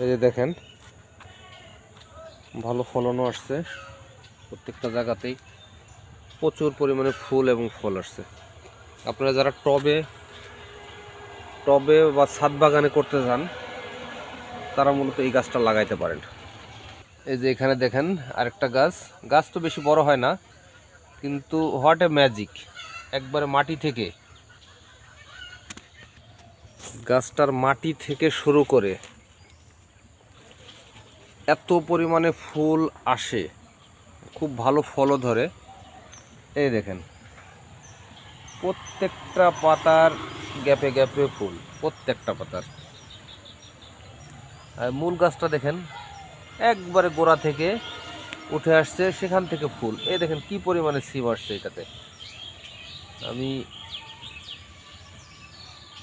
এই যে দেখেন ভালো ফলনও আসছে, প্রত্যেকটা জায়গাতেই প্রচুর পরিমাণে ফুল এবং ফল আসছে। আপনারা যারা টবে টবে বা ছাদ বাগানে করতে চান তারা মূলত এই গাছটা লাগাইতে পারেন। এই যে এখানে দেখেন আরেকটা গাছ, গাছ তো বেশি বড় হয় না, কিন্তু হোয়াট এ ম্যাজিক, একবারে মাটি থেকে, গাছটার মাটি থেকে শুরু করে এত পরিমাণে ফুল আসে, খুব ভালো ফলও ধরে। এই দেখেন প্রত্যেকটা পাতার গ্যাপে গ্যাপে ফুল, প্রত্যেকটা পাতার। আর মূল গাছটা দেখেন একবারে গোড়া থেকে উঠে আসছে, সেখান থেকে ফুল। এই দেখেন কি পরিমাণে সিম আসছে এটাতে। আমি